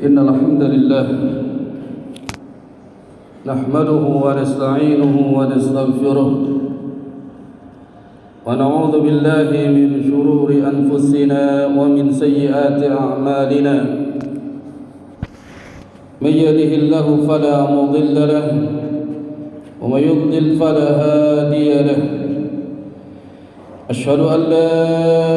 إن الحمد لله نحمده ونستعينه ونستغفره ونعوذ بالله من شرور أنفسنا ومن سيئات أعمالنا من يهده الله فلا مضل له ومن يضلل فلا هادي له أشهد أن لا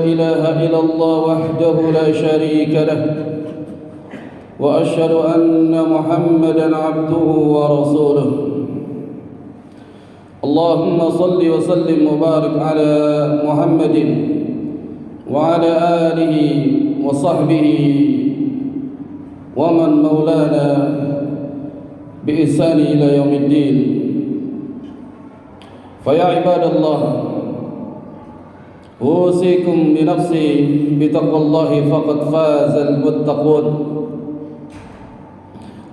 إله إلا الله وحده لا شريك له وأشهد أن محمدًا عبده ورسوله اللهم صل وسلم وبارك على محمد وعلى آله وصحبه ومن مولانا بإحسان إلى يوم الدين. فيا عباد الله أوصيكم بنفسي بتقوى الله فقد فاز المتقون.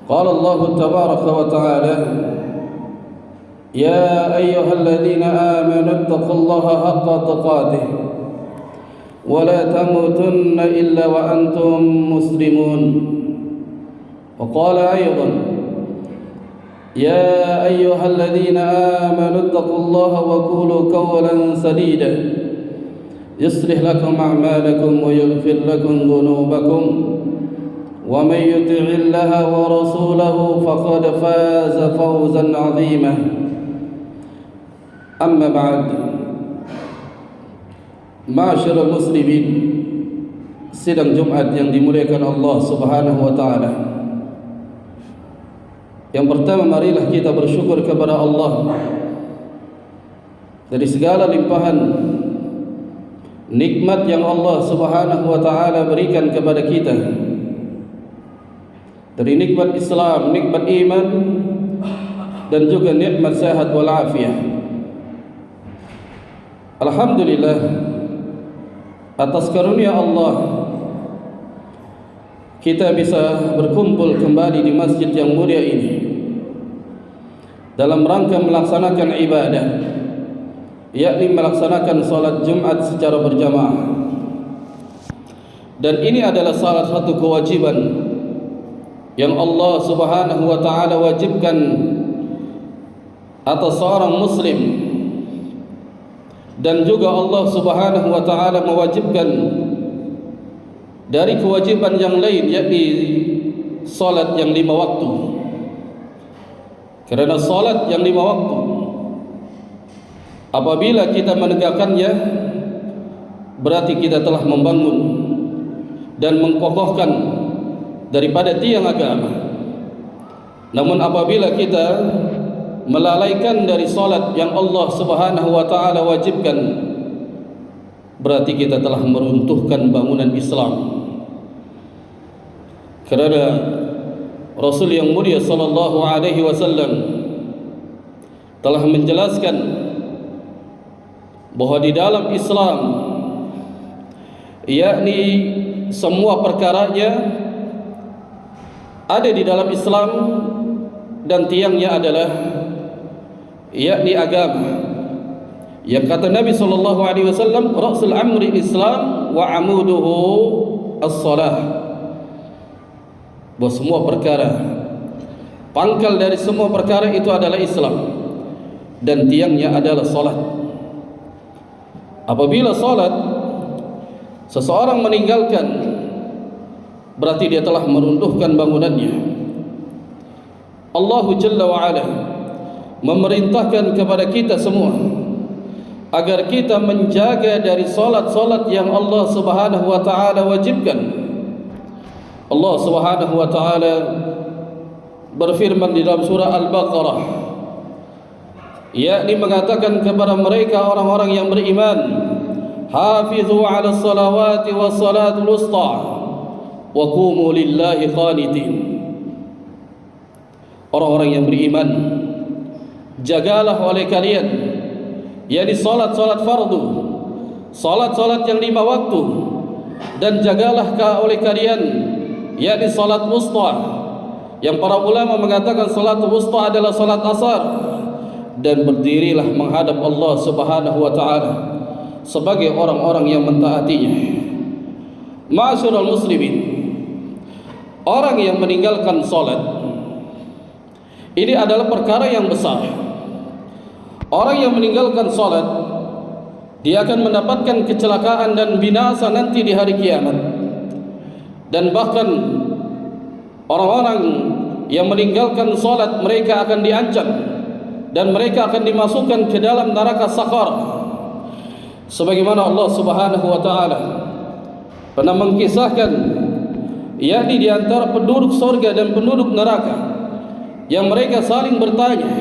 قال الله تبارك وتعالى يا أيها الذين آمنوا اتقوا الله حق تقاته ولا تموتن إلا وأنتم مسلمون. وقال أيضا يا أيها الذين آمنوا اتقوا الله وقولوا قولا سديدا يصلح لكم أعمالكم ويغفر لكم ذنوبكم ومن يطع الله ورسوله فقد فاز فوزا عظيما. أما بعد، Ma'asyiral muslimin, sidang Jumat yang dimuliakan Allah Subhanahu wa taala. Yang pertama, marilah kita bersyukur kepada Allah dari segala limpahan nikmat yang Allah Subhanahu wa taala berikan kepada kita. Dari nikmat Islam, nikmat iman, dan juga nikmat sehat wal afiyah. Alhamdulillah atas karunia Allah kita bisa berkumpul kembali di masjid yang mulia ini dalam rangka melaksanakan ibadah, yakni melaksanakan salat Jumat secara berjamaah. Dan ini adalah salah satu kewajiban yang Allah Subhanahu wa taala wajibkan atas seorang muslim, dan juga Allah Subhanahu wa taala mewajibkan dari kewajiban yang lain, yakni salat yang 5 waktu. Karena salat yang 5 waktu apabila kita menegakkannya berarti kita telah membangun dan mengkokohkan daripada tiang agama. Namun apabila kita melalaikan dari salat yang Allah Subhanahu wa taala wajibkan, berarti kita telah meruntuhkan bangunan Islam. Kerana Rasul yang mulia sallallahu alaihi wasallam telah menjelaskan bahawa di dalam Islam, yakni semua perkaranya ada di dalam Islam, dan tiangnya adalah yakni agama. Yang kata Nabi sallallahu alaihi wasallam, ra'sul amri Islam wa amuduhu as-salah. Bahawa semua perkara, pangkal dari semua perkara itu adalah Islam, dan tiangnya adalah salat. Apabila salat seseorang meninggalkan, berarti dia telah meruntuhkan bangunannya. Allah Jalla wa'ala memerintahkan kepada kita semua agar kita menjaga dari salat-salat yang Allah Subhanahu wa taala wajibkan. Allah Subhanahu wa taala berfirman di dalam surah Al-Baqarah, yakni mengatakan kepada mereka orang-orang yang beriman, hafizu 'ala salawati was salatul wusta wa qumu lillahi qanitin. Orang-orang yang beriman, jagalah oleh kalian, yakni salat-salat fardu, salat-salat yang 5 waktu, dan jagalah oleh kalian, yakni salat wusta, yang para ulama mengatakan salat wusta adalah salat asar, dan berdirilah menghadap Allah Subhanahu wa taala sebagai orang-orang yang mentaatinya. Ma'asyiral muslimin, orang yang meninggalkan salat ini adalah perkara yang besar. Orang yang meninggalkan salat, dia akan mendapatkan kecelakaan dan binasa nanti di hari kiamat. Dan bahkan orang-orang yang meninggalkan salat, mereka akan diancam dan mereka akan dimasukkan ke dalam neraka sakar. Sebagaimana Allah Subhanahu wa taala pernah mengkisahkan, yakni di antara penduduk surga dan penduduk neraka, yang mereka saling bertanya,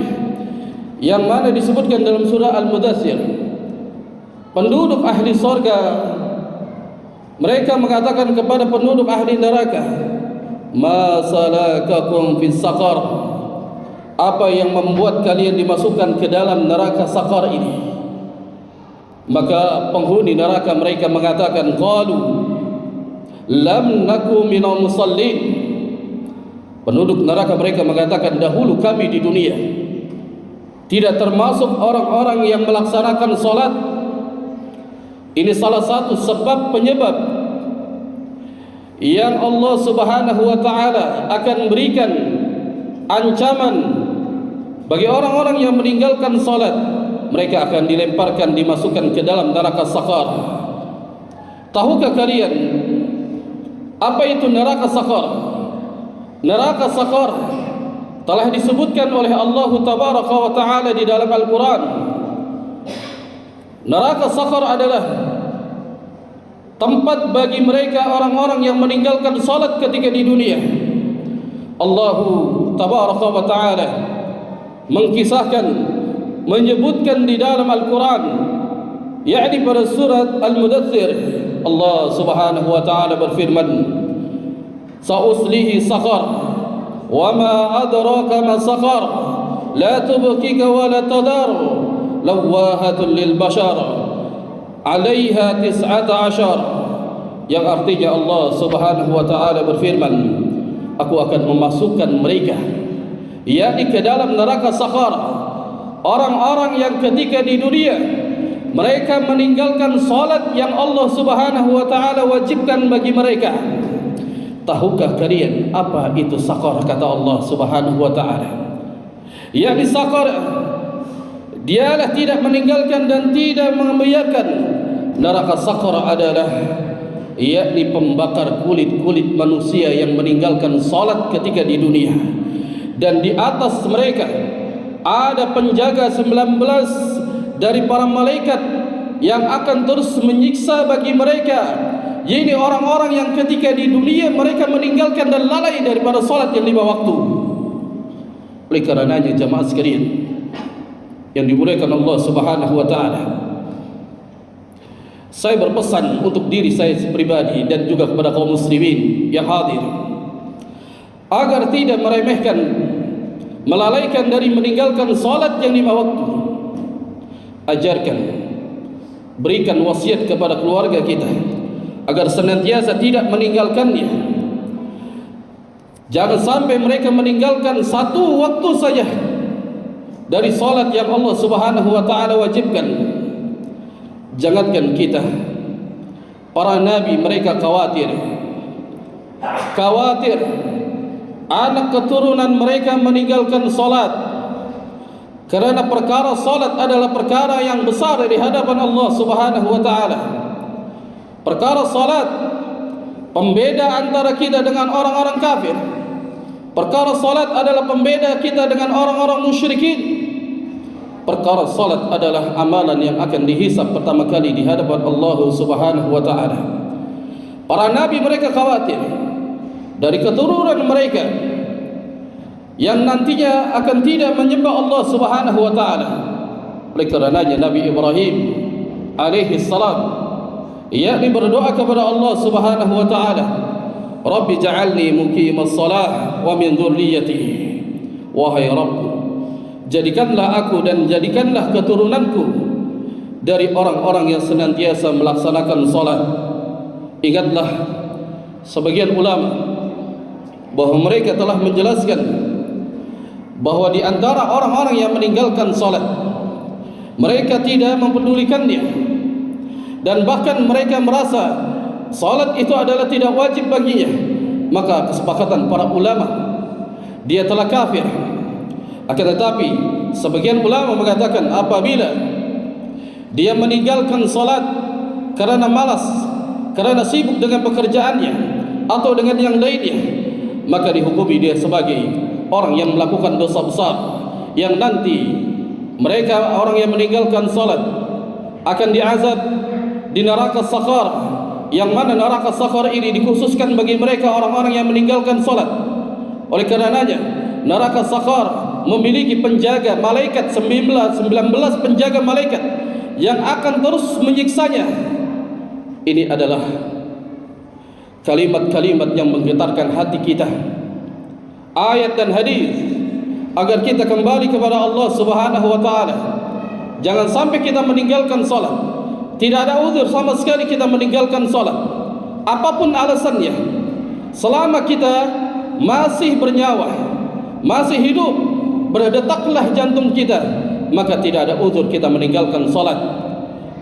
yang mana disebutkan dalam surah Al-Mudaththir. Penduduk ahli surga, mereka mengatakan kepada penduduk ahli neraka, ma salakakum fis saqar, apa yang membuat kalian dimasukkan ke dalam neraka sakar ini? Maka penghuni neraka mereka mengatakan, qalu lam naku minal musallin. Penduduk neraka mereka mengatakan, dahulu kami di dunia tidak termasuk orang-orang yang melaksanakan salat. Ini salah satu sebab penyebab yang Allah Subhanahu wa taala akan berikan ancaman bagi orang-orang yang meninggalkan salat. Mereka akan dilemparkan, dimasukkan ke dalam neraka sakar. Tahukah kalian apa itu neraka sakar? Neraka sakar telah disebutkan oleh Allah Tabaraka wa Ta'ala di dalam Al-Quran. Neraka sakar adalah tempat bagi mereka orang-orang yang meninggalkan salat ketika di dunia. Allah Tabaraka wa Ta'ala mengkisahkan, menyebutkan di dalam Al-Quran, yakni pada surat Al-Mudaththir, Allah Subhanahu wa Ta'ala berfirman, sa'uslihi saqar wa ma adraka ma saqar la tubkika wa la tadar lawahatun lil bashar 'alaiha 19, yang artinya Allah Subhanahu wa Ta'ala berfirman, aku akan memasukkan mereka, yakni ke dalam neraka sakar, orang-orang yang ketika di dunia mereka meninggalkan salat yang Allah Subhanahu wa Ta'ala wajibkan bagi mereka. Tahukah kalian apa itu sakar? Kata Allah Subhanahu wa Ta'ala, yakni sakar, dialah tidak meninggalkan dan tidak membiarkan. Neraka sakar adalah yakni pembakar kulit-kulit manusia yang meninggalkan salat ketika di dunia. Dan di atas mereka ada penjaga 19 dari para malaikat yang akan terus menyiksa bagi mereka. Ini orang-orang yang ketika di dunia mereka meninggalkan dan lalai daripada salat yang 5 waktu. Oleh karenanya jamaah sekalian yang dimuliakan Allah Subhanahu wa Ta'ala, saya berpesan untuk diri saya pribadi dan juga kepada kaum muslimin yang hadir, agar tidak meremehkan, melalaikan dari meninggalkan salat yang 5 waktu. Ajarkan, berikan wasiat kepada keluarga kita agar senantiasa tidak meninggalkannya. Jangan sampai mereka meninggalkan 1 waktu saja dari salat yang Allah Subhanahu wa Ta'ala wajibkan. Jangankan kita, para nabi mereka khawatir anak keturunan mereka meninggalkan salat, karena perkara salat adalah perkara yang besar di hadapan Allah Subhanahu wa Ta'ala. Perkara salat pembeda antara kita dengan orang-orang kafir. Perkara salat adalah pembeda kita dengan orang-orang musyrikin. Perkara salat adalah amalan yang akan dihisab pertama kali di hadapan Allah Subhanahu wa Ta'ala. Para nabi mereka khawatir dari keturunan mereka yang nantinya akan tidak menyembah Allah Subhanahu wa Ta'ala. Oleh karenanya Nabi Ibrahim alaihi salam yakni berdoa kepada Allah Subhanahu wa Ta'ala, Rabbi ja'alni muqimas salah wa min dhurriyyati. Wahai Rabb, jadikanlah aku dan jadikanlah keturunanku dari orang-orang yang senantiasa melaksanakan salat. Ingatlah sebagian ulama bahwa mereka telah menjelaskan bahwa di antara orang-orang yang meninggalkan salat, mereka tidak mempedulikannya, dan bahkan mereka merasa salat itu adalah tidak wajib baginya. maka kesepakatan para ulama dia telah kafir. Akan tetapi sebagian ulama mengatakan apabila dia meninggalkan salat karena malas, karena sibuk dengan pekerjaannya atau dengan yang lainnya, maka dihukumi dia sebagai orang yang melakukan dosa besar, yang nanti mereka orang yang meninggalkan salat akan diazab di neraka Saqar, yang mana neraka Saqar ini dikhususkan bagi mereka orang-orang yang meninggalkan salat. Oleh karenanya neraka Saqar memiliki penjaga malaikat 19 penjaga malaikat yang akan terus menyiksanya. Ini adalah kalimat-kalimat yang menggetarkan hati kita, ayat dan hadis, agar kita kembali kepada Allah Subhanahu wa taala. Jangan sampai kita meninggalkan salat. Tidak ada uzur sama sekali kita meninggalkan salat, apapun alasannya. Selama kita masih bernyawa, masih hidup, berdetaklah jantung kita, maka tidak ada uzur kita meninggalkan salat.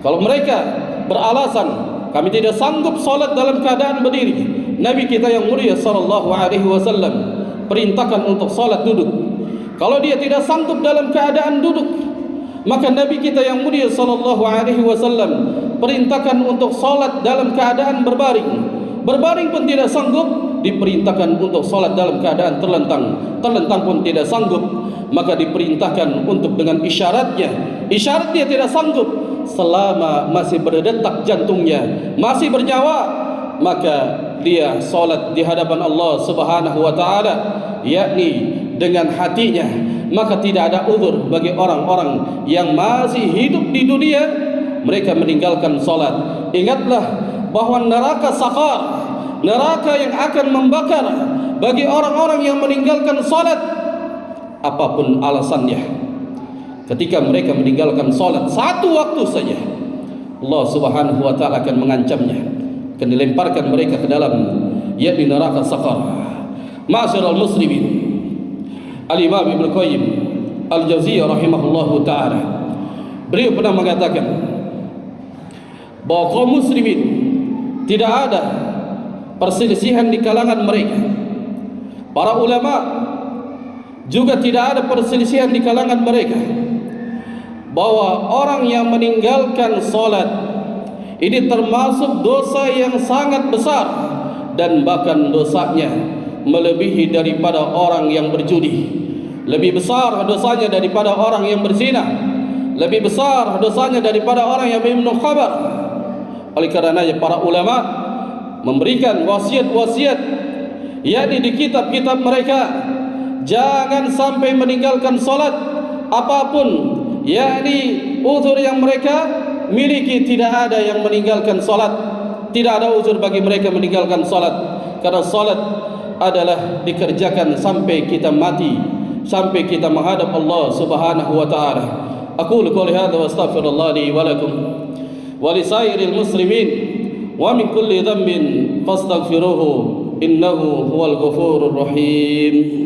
Kalau mereka beralasan kami tidak sanggup salat dalam keadaan berdiri, Nabi kita yang mulia sallallahu alaihi wasallam perintahkan untuk salat duduk. Kalau dia tidak sanggup dalam keadaan duduk, maka Nabi kita yang mulia sallallahu alaihi wasallam perintahkan untuk salat dalam keadaan berbaring. Berbaring pun tidak sanggup, diperintahkan untuk salat dalam keadaan terlentang. Terlentang pun tidak sanggup, maka diperintahkan untuk dengan isyaratnya. Isyarat dia tidak sanggup, selama masih berdetak jantungnya, masih bernyawa, maka dia salat di hadapan Allah Subhanahu wa taala, yakni dengan hatinya. Maka tidak ada uzur bagi orang-orang yang masih hidup di dunia, mereka meninggalkan salat. Ingatlah bahwa neraka Saqar, neraka yang akan membakar bagi orang-orang yang meninggalkan salat, apapun alasannya. Ketika mereka meninggalkan salat satu waktu saja, Allah Subhanahu wa taala akan mengancamnya, akan dilemparkan mereka ke dalam yakni neraka Saqar. Ma'asyiral muslimin, Al-Imam Ibnu Qayyim Al-Jauziyah rahimahullahu taala, beliau pernah mengatakan bahwa kaum muslimin tidak ada perselisihan di kalangan mereka. Para ulama juga tidak ada perselisihan di kalangan mereka bahwa orang yang meninggalkan salat ini termasuk dosa yang sangat besar, dan bahkan dosanya melebihi daripada orang yang berjudi. Lebih besar dosanya daripada orang yang berzina, lebih besar dosanya daripada orang yang minum khamar. Oleh karenanya para ulama memberikan wasiat-wasiat, yakni di kitab-kitab mereka, jangan sampai meninggalkan salat apapun, yakni uzur yang mereka miliki. Tidak ada yang meninggalkan salat, tidak ada uzur bagi mereka meninggalkan salat, karena salat adalah dikerjakan sampai kita mati, sampai kita menghadap Allah Subhanahu wa taala. Aqulu qouli hadza wa astaghfirullah li wa lakum wa li sairil muslimin wa min kulli dhanbin fastaghfiruhu innahu huwal ghafurur rahim.